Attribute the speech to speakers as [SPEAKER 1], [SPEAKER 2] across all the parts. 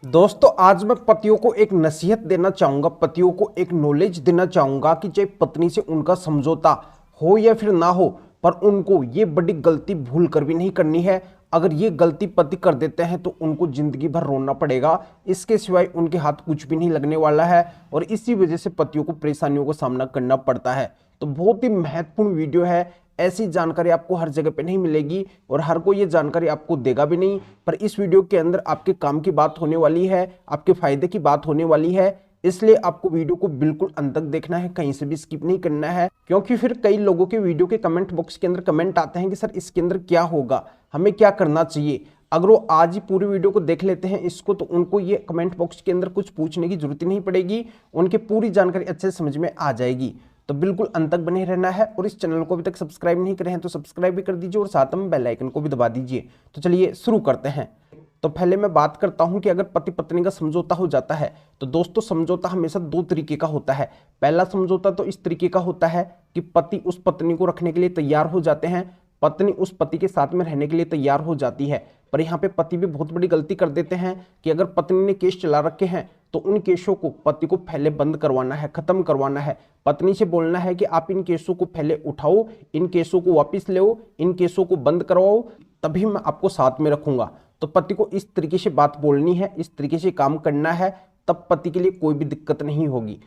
[SPEAKER 1] दोस्तों आज मैं पतियों को एक नसीहत देना चाहूंगा, पतियों को एक नॉलेज देना चाहूंगा कि चाहे पत्नी से उनका समझौता हो या फिर ना हो, पर उनको ये बड़ी गलती भूल कर भी नहीं करनी है। अगर ये गलती पति कर देते हैं तो उनको जिंदगी भर रोना पड़ेगा, इसके सिवाय उनके हाथ कुछ भी नहीं लगने वाला है और इसी वजह से पतियों को परेशानियों का सामना करना पड़ता है। तो बहुत ही महत्वपूर्ण वीडियो है, ऐसी जानकारी आपको हर जगह पे नहीं मिलेगी और हर कोई ये जानकारी आपको देगा भी नहीं, पर इस वीडियो के अंदर आपके काम की बात होने वाली है, आपके फायदे की बात होने वाली है। इसलिए आपको वीडियो को बिल्कुल अंत तक देखना है, कहीं से भी स्किप नहीं करना है, क्योंकि फिर कई लोगों के वीडियो के कमेंट बॉक्स के अंदर कमेंट आते हैं कि सर इसके अंदर क्या होगा, हमें क्या करना चाहिए। अगर वो आज ही पूरी वीडियो को देख लेते हैं इसको, तो उनको ये कमेंट बॉक्स के अंदर कुछ पूछने की जरूरत ही नहीं पड़ेगी, उनकी पूरी जानकारी अच्छे से समझ में आ जाएगी। तो बिल्कुल अंत तक बने रहना है और इस चैनल को अभी तक सब्सक्राइब नहीं करे हैं तो सब्सक्राइब भी कर दीजिए और साथ में बेल आइकन को भी दबा दीजिए। तो चलिए शुरू करते हैं। तो पहले मैं बात करता हूं कि अगर पति पत्नी का समझौता हो जाता है तो दोस्तों समझौता हमेशा दो तरीके का होता है। पहला समझौता तो इस तरीके का होता है कि पति उस पत्नी को रखने के लिए तैयार हो जाते हैं, पत्नी उस पति के साथ में रहने के लिए तैयार हो जाती है। पर यहाँ पे पति भी बहुत बड़ी गलती कर देते हैं कि अगर पत्नी ने केस चला रखे हैं तो उन केसों को पति को पहले बंद करवाना है, खत्म करवाना है। पत्नी से बोलना है कि आप इन केसों को पहले उठाओ, इन केसों को वापस ले, इन केसों को बंद करवाओ, तभी मैं आपको साथ में रखूंगा। तो पति को इस तरीके से बात बोलनी है, इस तरीके से काम करना है, तब पति के लिए कोई भी दिक्कत नहीं होगी।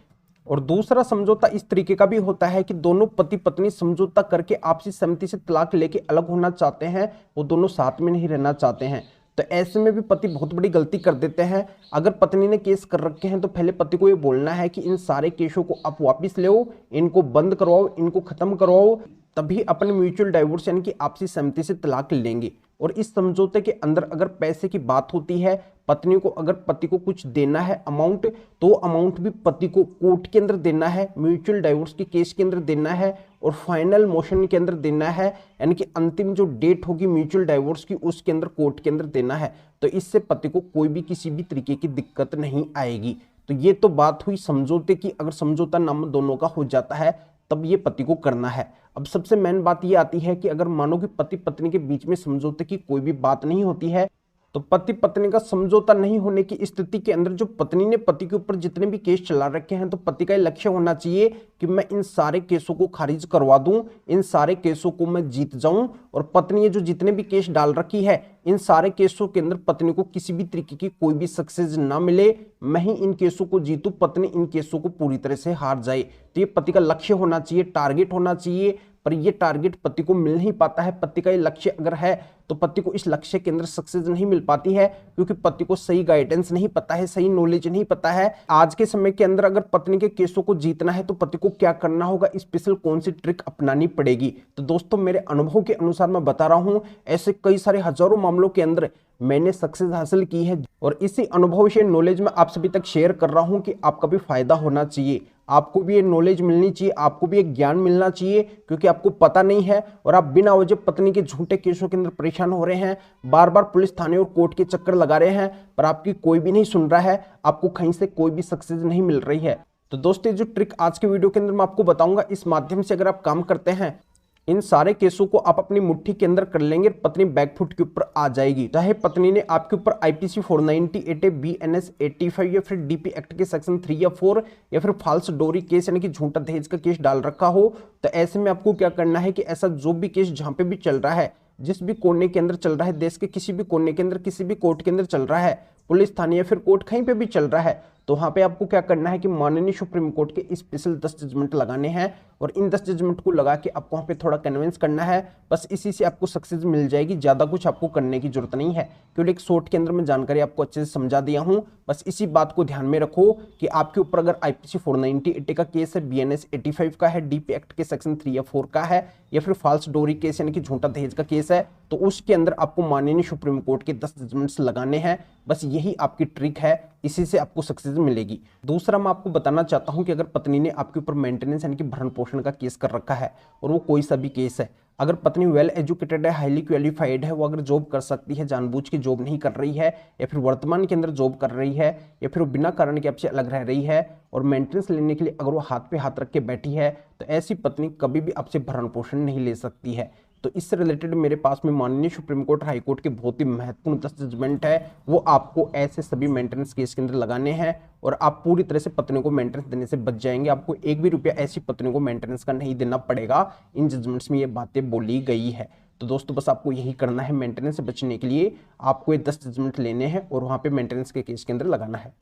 [SPEAKER 1] और दूसरा समझौता इस तरीके का भी होता है कि दोनों पति पत्नी समझौता करके आपसी सहमति से तलाक लेके अलग होना चाहते हैं, वो दोनों साथ में नहीं रहना चाहते हैं। तो ऐसे में भी पति बहुत बड़ी गलती कर देते हैं। अगर पत्नी ने केस कर रखे हैं तो पहले पति को ये बोलना है कि इन सारे केसों को आप वापस ले, इनको बंद करवाओ, इनको खत्म करवाओ, तभी अपने म्यूचुअल डाइवोर्स यानी कि आपसी सहमति से तलाक लेंगे। और इस समझौते के अंदर अगर पैसे की बात होती है, पत्नी को अगर पति को कुछ देना है अमाउंट, तो अमाउंट भी पति को कोर्ट के अंदर देना है, म्यूचुअल डाइवोर्स के केस के अंदर देना है और फाइनल मोशन के अंदर देना है, यानी कि अंतिम जो डेट होगी म्यूचुअल डाइवोर्स की उसके अंदर कोर्ट के अंदर देना है। तो इससे पति को कोई भी किसी भी तरीके की दिक्कत नहीं आएगी। तो ये तो बात हुई समझौते की। अगर समझौता नाम दोनों का हो जाता है तब ये पति को करना है। अब सबसे मेन बात ये आती है कि अगर मानो कि पति पत्नी के बीच में समझौते की कोई भी बात नहीं होती है, तो पति पत्नी का समझौता नहीं होने की स्थिति के अंदर जो पत्नी ने पति के ऊपर जितने भी केस चला रखे हैं, तो पति का लक्ष्य होना चाहिए कि मैं इन सारे केसों को खारिज करवा दूं, इन सारे केसों को मैं जीत जाऊं और पत्नी जो जितने भी केस डाल रखी है इन सारे केसों के अंदर पत्नी को किसी भी तरीके की कोई भी सक्सेस ना मिले, मैं ही इन केसों को जीतूं, पत्नी इन केसों को पूरी तरह से हार जाए। तो ये पति का लक्ष्य होना चाहिए, टारगेट होना चाहिए। पर ये टारगेट पति को मिल नहीं पाता है। पति का ये लक्ष्य अगर है तो पति को इस लक्ष्य के अंदर सक्सेस नहीं मिल पाती है, क्योंकि पति को सही गाइडेंस नहीं पता है, सही नॉलेज नहीं पता है। आज के समय के अंदर अगर पत्नी के केसों को जीतना है तो पति को क्या करना होगा, स्पेशल कौन सी ट्रिक अपनानी पड़ेगी। तो दोस्तों मेरे अनुभव के अनुसार मैं बता रहा हूं, ऐसे कई सारे हजारों मामलों के अंदर मैंने सक्सेस हासिल की है और इसी अनुभव से नॉलेज में आप सभी तक शेयर कर रहा हूं कि आपका भी फायदा होना चाहिए, आपको भी ये नॉलेज मिलनी चाहिए, आपको भी एक ज्ञान मिलना चाहिए, क्योंकि आपको पता नहीं है और आप बिना वजह पत्नी के झूठे केसों के अंदर परेशान हो रहे हैं, बार बार पुलिस थाने और कोर्ट के चक्कर लगा रहे हैं, पर आपकी कोई भी नहीं सुन रहा है, आपको कहीं से कोई भी सक्सेस नहीं मिल रही है। तो दोस्तों जो ट्रिक आज के वीडियो के अंदर मैं आपको बताऊंगा, इस माध्यम से अगर आप काम करते हैं, इन सारे केसों को आप अपनी मुट्ठी के अंदर कर लेंगे, पत्नी बैकफुट के ऊपर आ जाएगी। चाहे पत्नी ने आपके ऊपर आईपीसी 498 बीएनएस 85 या फिर डीपी एक्ट के सेक्शन 3 या 4 या फिर फाल्स डोरी केस यानी कि झूठा दहेज का केस डाल रखा हो, तो ऐसे में आपको क्या करना है कि ऐसा जो भी केस जहां पे भी चल रहा है, जिस भी कोने के अंदर चल रहा है, देश के किसी भी कोने के अंदर किसी भी कोर्ट के अंदर चल रहा है, पुलिस थाने या फिर कोर्ट कहीं पे भी चल रहा है, तो वहां पे आपको क्या करना है कि माननीय सुप्रीम कोर्ट के स्पेशल 10 जजमेंट लगाने हैं और इन 10 जजमेंट को लगा के आपको वहां पे थोड़ा कन्विंस करना है। बस इसी से आपको सक्सेस मिल जाएगी, ज्यादा कुछ आपको करने की जरूरत नहीं है, क्योंकि एक शॉर्ट के अंदर मैं जानकारी आपको अच्छे से समझा दिया हूं। बस इसी बात को ध्यान में रखो कि आपके ऊपर अगर आईपीसी 498 का केस है, बीएनएस 85 का है, डीपी एक्ट के सेक्शन 3 या 4 का है या फिर फाल्स डोरी केस यानी कि झूठा दहेज का केस है, तो उसके अंदर आपको माननीय सुप्रीम कोर्ट के 10 जजमेंट्स लगाने हैं। बस यही आपकी ट्रिक है, इसी से आपको सक्सेस मिलेगी। दूसरा मैं आपको बताना चाहता हूं कि अगर पत्नी ने आपके ऊपर मेंटेनेंस यानी कि भरण पोषण का केस कर रखा है और वो कोई सा भी केस है, अगर पत्नी वेल एजुकेटेड है, हाईली क्वालिफाइड है, वो अगर जॉब कर सकती है, जानबूझ के जॉब नहीं कर रही है या फिर वर्तमान के अंदर जॉब कर रही है या फिर वो बिना कारण के आपसे अलग रह रही है और मेंटेनेंस लेने के लिए अगर वो हाथ पे हाथ रख के बैठी है, तो ऐसी पत्नी कभी भी आपसे भरण पोषण नहीं ले सकती है। तो इससे रिलेटेड मेरे पास में माननीय सुप्रीम कोर्ट हाई कोर्ट के बहुत ही महत्वपूर्ण 10 जजमेंट है, वो आपको ऐसे सभी मेंटेनेंस केस के अंदर लगाने हैं और आप पूरी तरह से पत्नी को मेंटेनेंस देने से बच जाएंगे। आपको एक भी रुपया ऐसी पत्नी को मेंटेनेंस का नहीं देना पड़ेगा। इन जजमेंट्स में ये बातें बोली गई है। तो दोस्तों बस आपको यही करना है, मेंटेनेंस से बचने के लिए आपको ये 10 जजमेंट लेने हैं और वहां पे मेंटेनेंस के केस के अंदर लगाना है।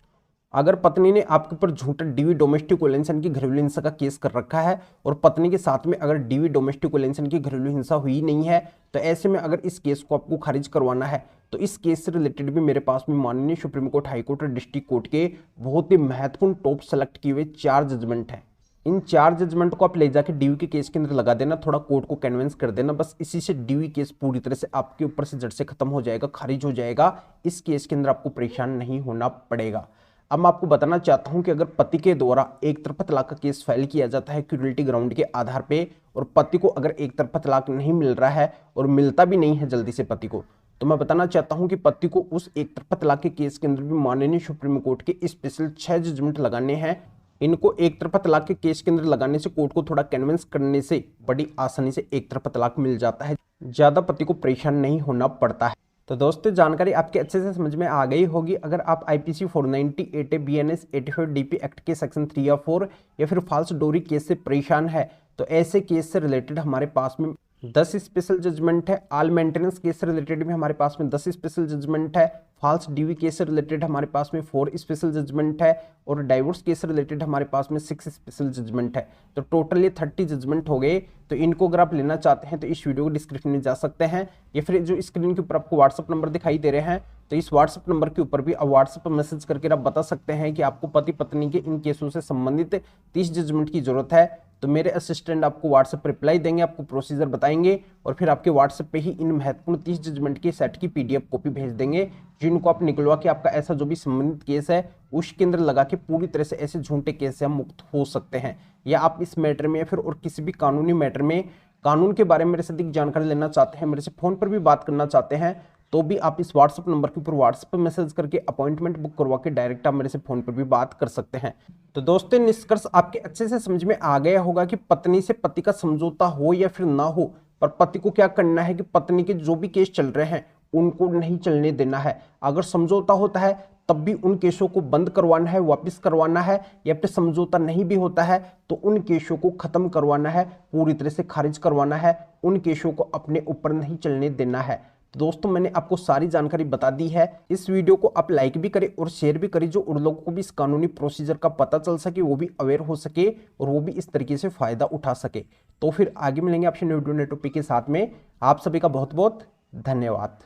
[SPEAKER 1] अगर पत्नी ने आपके ऊपर झूठा डीवी डोमेस्टिक वायलेंस की घरेलू हिंसा का केस कर रखा है और पत्नी के साथ में अगर डीवी डोमेस्टिक वायलेंस की घरेलू हिंसा हुई नहीं है, तो ऐसे में अगर इस केस को आपको खारिज करवाना है तो इस केस से रिलेटेड भी मेरे पास में माननीय सुप्रीम कोर्ट, हाई कोर्ट और डिस्ट्रिक्ट कोर्ट के बहुत ही महत्वपूर्ण टॉप सेलेक्ट किए हुए 4 जजमेंट हैं। इन 4 जजमेंट को आप ले जाके डीवी के केस के अंदर लगा देना, थोड़ा कोर्ट को कन्विंस कर देना। बस इसी से डीवी केस पूरी तरह से आपके ऊपर से जड़ से खत्म हो जाएगा, खारिज हो जाएगा। इस केस के अंदर आपको परेशान नहीं होना पड़ेगा। अब मैं आपको बताना चाहता हूं कि अगर पति के द्वारा एक तरफा तलाक का केस फाइल किया जाता है क्यूरलिटी ग्राउंड के आधार पे और पति को अगर एक तरफा तलाक नहीं मिल रहा है और मिलता भी नहीं है जल्दी से पति को, तो मैं बताना चाहता हूं कि पति को उस एक तरफा तलाक के केस के अंदर भी माननीय सुप्रीम कोर्ट के स्पेशल 6 जजमेंट लगाने हैं। इनको एक तरफा तलाक के केस के अंदर लगाने से कोर्ट को थोड़ा कन्विंस करने से बड़ी आसानी से एक तरफा तलाक मिल जाता है, ज्यादा पति को परेशान नहीं होना पड़ता है। तो दोस्तों जानकारी आपके अच्छे से समझ में आ गई होगी। अगर आप आईपीसी 498 बीएनएस 85 डीपी एक्ट के सेक्शन 3 या 4 या फिर फॉल्स डोरी केस से परेशान है, तो ऐसे केस से रिलेटेड हमारे पास में 10 स्पेशल जजमेंट है। ऑल मेंटेनेंस केस से रिलेटेड भी हमारे पास में 10 स्पेशल जजमेंट है। फॉल्स डीवी केस से रिलेटेड हमारे पास में 4 स्पेशल जजमेंट है और डाइवोर्स केस से रिलेटेड हमारे पास में 6 स्पेशल जजमेंट है। तो टोटल ये 30 जजमेंट हो गए। तो इनको अगर आप लेना चाहते हैं तो इस वीडियो को डिस्क्रिप्शन में जा सकते हैं या फिर जो स्क्रीन के ऊपर आपको व्हाट्सअप नंबर दिखाई दे रहे हैं, तो इस व्हाट्सअप नंबर के ऊपर भी आप व्हाट्सअप पर मैसेज करके आप बता सकते हैं कि आपको पति पत्नी के इन केसों से संबंधित 30 जजमेंट की जरूरत है। तो मेरे असिस्टेंट आपको व्हाट्सएप पर रिप्लाई देंगे, आपको प्रोसीजर बताएंगे और फिर आपके व्हाट्सएप पे ही इन महत्वपूर्ण 30 जजमेंट के सेट की पीडीएफ कॉपी भेज देंगे, जिनको आप निकलवा के आपका ऐसा जो भी संबंधित केस है उसके अंदर लगा के पूरी तरह से ऐसे झूठे केस से हम मुक्त हो सकते हैं। या आप इस मैटर में या फिर और किसी भी कानूनी मैटर में कानून के बारे में मेरे से अधिक जानकारी लेना चाहते हैं, मेरे से फोन पर भी बात करना चाहते हैं, तो भी आप इस व्हाट्सएप नंबर के ऊपर व्हाट्सएप पर मैसेज करके अपॉइंटमेंट बुक करवा के डायरेक्ट आप मेरे से फोन पर भी बात कर सकते हैं। तो दोस्तों निष्कर्ष आपके अच्छे से समझ में आ गया होगा कि पत्नी से पति का समझौता हो या फिर ना हो, पर पति को क्या करना है कि पत्नी के जो भी केस चल रहे हैं उनको नहीं चलने देना है। अगर समझौता होता है तब भी उन केसों को बंद करवाना है, वापस करवाना है, या फिर समझौता नहीं भी होता है तो उन केसों को खत्म करवाना है, पूरी तरह से खारिज करवाना है, उन केसों को अपने ऊपर नहीं चलने देना है। तो दोस्तों मैंने आपको सारी जानकारी बता दी है। इस वीडियो को आप लाइक भी करें और शेयर भी करें, जो उन लोगों को भी इस कानूनी प्रोसीजर का पता चल सके, वो भी अवेयर हो सके और वो भी इस तरीके से फायदा उठा सके। तो फिर आगे मिलेंगे आपसे न्यू टॉपिक के साथ में। आप सभी का बहुत बहुत धन्यवाद।